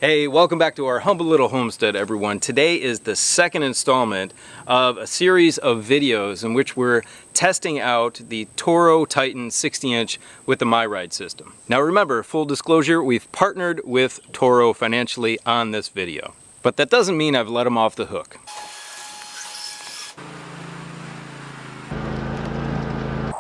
Hey, welcome back to our humble little homestead, everyone. Today is the second installment of a series of videos in which we're testing out the Toro Titan 60-inch with the Myride system. Now remember, full disclosure, we've partnered with Toro financially on this video. But that doesn't mean I've let them off the hook.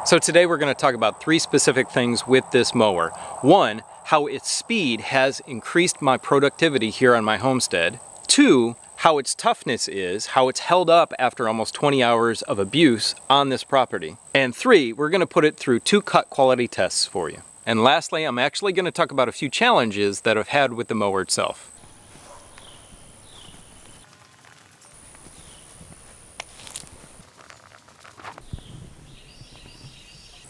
So today we're going to talk about three specific things with this mower. One, how its speed has increased my productivity here on my homestead. Two, how its toughness is, how it's held up after almost 20 hours of abuse on this property. And three, we're going to put it through 2 cut quality tests for you. And lastly, I'm actually going to talk about a few challenges that I've had with the mower itself.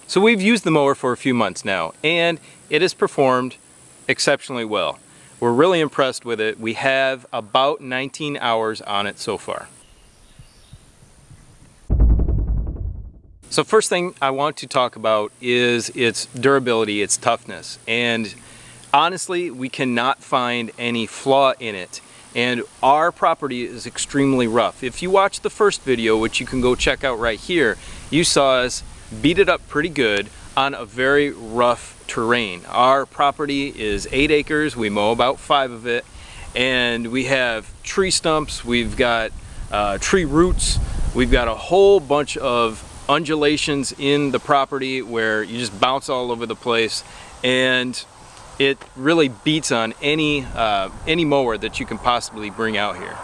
So we've used the mower for a few months now, and it has performed exceptionally well. We're really impressed with it. We have about 19 hours on it so far. So first thing I want to talk about is its durability, its toughness. And honestly, we cannot find any flaw in it. And our property is extremely rough. If you watch the first video, which you can go check out right here, you saw us beat it up pretty good on a very rough terrain. Our property is 8 acres, we mow about 5 of it, and we have tree stumps, we've got tree roots, we've got a whole bunch of undulations in the property where you just bounce all over the place, and it really beats on any mower that you can possibly bring out here.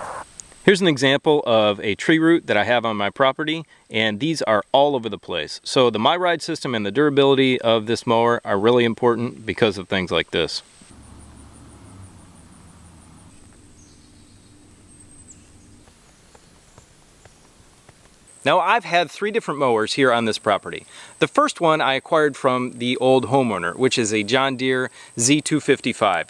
Here's an example of a tree root that I have on my property, and these are all over the place. So the Myride system and the durability of this mower are really important because of things like this. Now I've had 3 different mowers here on this property. The first one I acquired from the old homeowner, which is a John Deere Z255.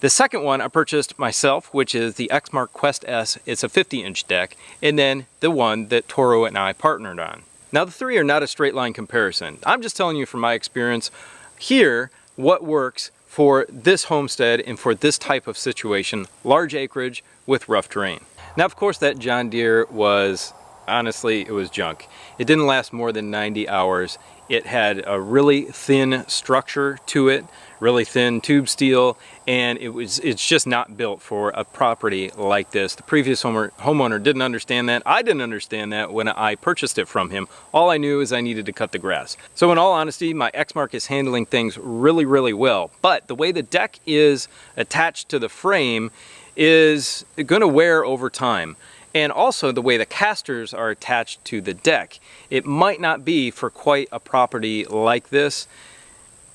The second one I purchased myself, which is the Exmark Quest S. It's a 50-inch deck, and then the one that Toro and I partnered on. Now the 3 are not a straight line comparison. I'm just telling you from my experience here what works for this homestead and for this type of situation, large acreage with rough terrain. Now of course that John Deere was, honestly, it was junk. It didn't last more than 90 hours. It had a really thin structure to it, really thin tube steel, and it's just not built for a property like this. The previous homeowner didn't understand that. I didn't understand that when I purchased it from him. All I knew is I needed to cut the grass. So in all honesty, my Exmark is handling things really, really well. But the way the deck is attached to the frame is going to wear over time. And also the way the casters are attached to the deck. It might not be for quite a property like this.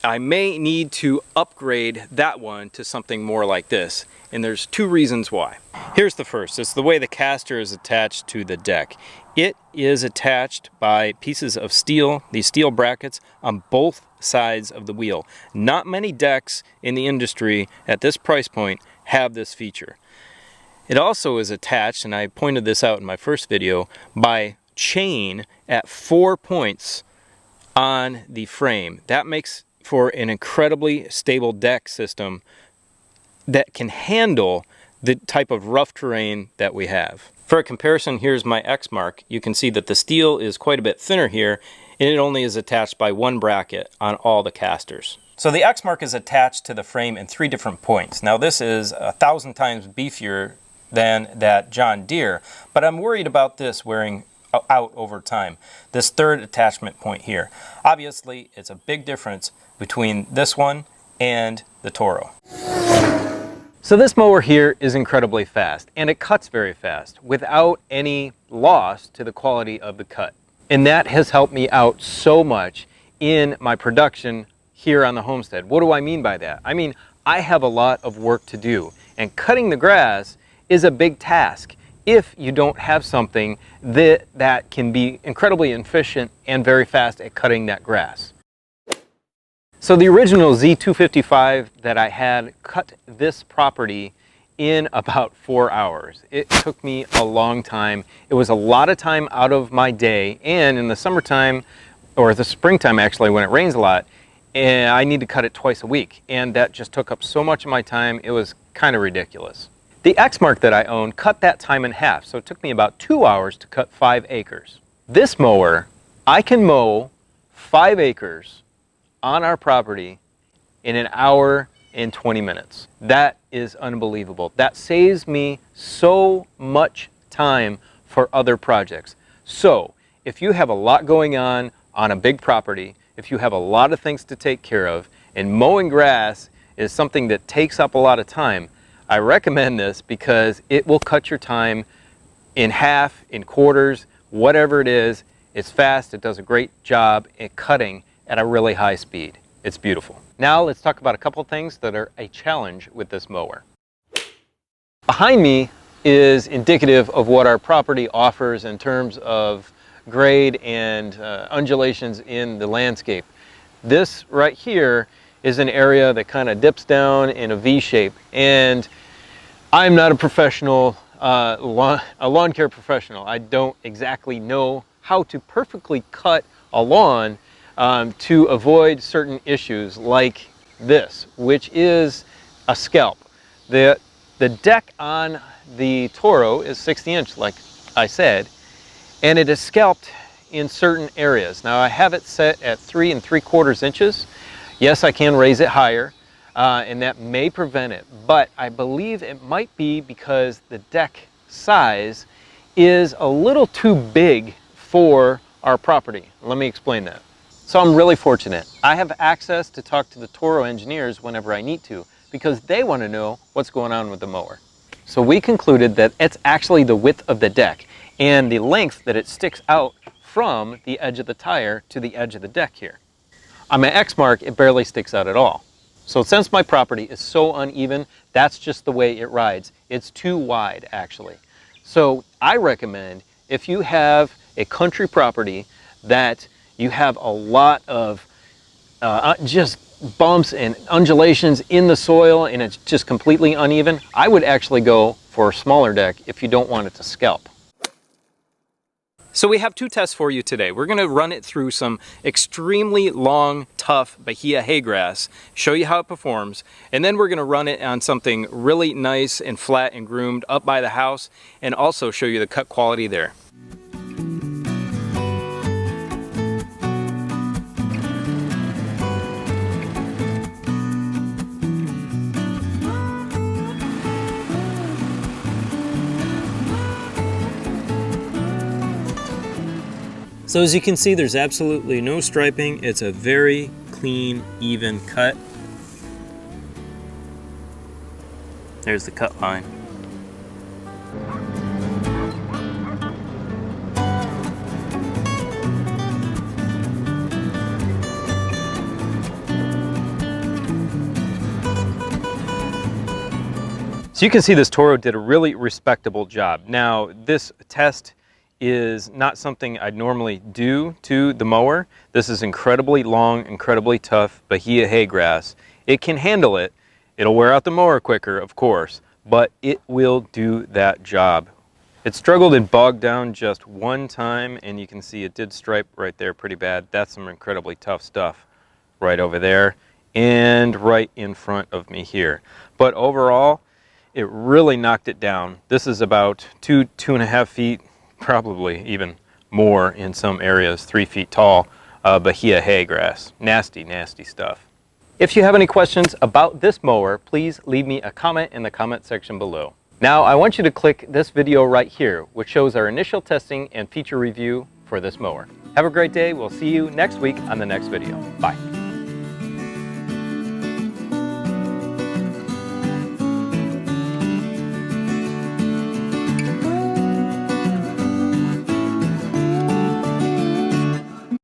I may need to upgrade that one to something more like this. And there's 2 reasons why. Here's the first. It's the way the caster is attached to the deck. It is attached by pieces of steel, these steel brackets on both sides of the wheel. Not many decks in the industry at this price point have this feature. It also is attached, and I pointed this out in my first video, by chain at 4 points on the frame. That makes for an incredibly stable deck system that can handle the type of rough terrain that we have. For a comparison, here's my Exmark. You can see that the steel is quite a bit thinner here, and it only is attached by 1 bracket on all the casters. So the Exmark is attached to the frame in 3 different points. Now this is 1,000 times beefier than that John Deere, but I'm worried about this wearing out over time. This 3rd attachment point here. Obviously, it's a big difference between this one and the Toro. So this mower here is incredibly fast, and it cuts very fast without any loss to the quality of the cut. And that has helped me out so much in my production here on the homestead. What do I mean by that? I mean, I have a lot of work to do, and cutting the grass is a big task if you don't have something that can be incredibly efficient and very fast at cutting that grass. So the original Z255 that I had cut this property in about 4 hours. It took me a long time. It was a lot of time out of my day, and in the summertime, or the springtime actually, when it rains a lot, and I need to cut it twice a week, and that just took up so much of my time. It was kind of ridiculous. The Exmark that I own cut that time in half, so it took me about 2 hours to cut 5 acres. This mower, I can mow 5 acres on our property in an hour and 20 minutes. That is unbelievable. That saves me so much time for other projects. So, if you have a lot going on a big property, if you have a lot of things to take care of, and mowing grass is something that takes up a lot of time, I recommend this because it will cut your time in half, in quarters, whatever it is. It's fast, it does a great job at cutting at a really high speed. It's beautiful. Now let's talk about a couple things that are a challenge with this mower. Behind me is indicative of what our property offers in terms of grade and undulations in the landscape. This right here is an area that kind of dips down in a V shape, and I'm not a professional, a lawn care professional. I don't exactly know how to perfectly cut a lawn to avoid certain issues like this, which is a scalp. The deck on the Toro is 60-inch, like I said, and it is scalped in certain areas. Now I have it set at 3 3/4 inches. Yes, I can raise it higher, and that may prevent it, but I believe it might be because the deck size is a little too big for our property. Let me explain that. So I'm really fortunate. I have access to talk to the Toro engineers whenever I need to because they want to know what's going on with the mower. So we concluded that it's actually the width of the deck and the length that it sticks out from the edge of the tire to the edge of the deck here. On my Exmark, it barely sticks out at all. So since my property is so uneven, that's just the way it rides. It's too wide, actually. So I recommend if you have a country property that you have a lot of just bumps and undulations in the soil and it's just completely uneven, I would actually go for a smaller deck if you don't want it to scalp. So we have 2 tests for you today. We're going to run it through some extremely long, tough Bahia hay grass, show you how it performs, and then we're going to run it on something really nice and flat and groomed up by the house, and also show you the cut quality there. So as you can see, there's absolutely no striping. It's a very clean, even cut. There's the cut line. So you can see this Toro did a really respectable job. Now, this test is not something I'd normally do to the mower. This is incredibly long, incredibly tough Bahia hay grass. It can handle it. It'll wear out the mower quicker, of course, but it will do that job. It struggled and bogged down just one time, and you can see it did stripe right there pretty bad. That's some incredibly tough stuff right over there and right in front of me here. But overall, it really knocked it down. This is about 2.5 feet, probably even more in some areas, 3 feet tall, Bahia hay grass. Nasty, nasty stuff. If you have any questions about this mower, please leave me a comment in the comment section below. Now I want you to click this video right here, which shows our initial testing and feature review for this mower. Have a great day. We'll see you next week on the next video. Bye.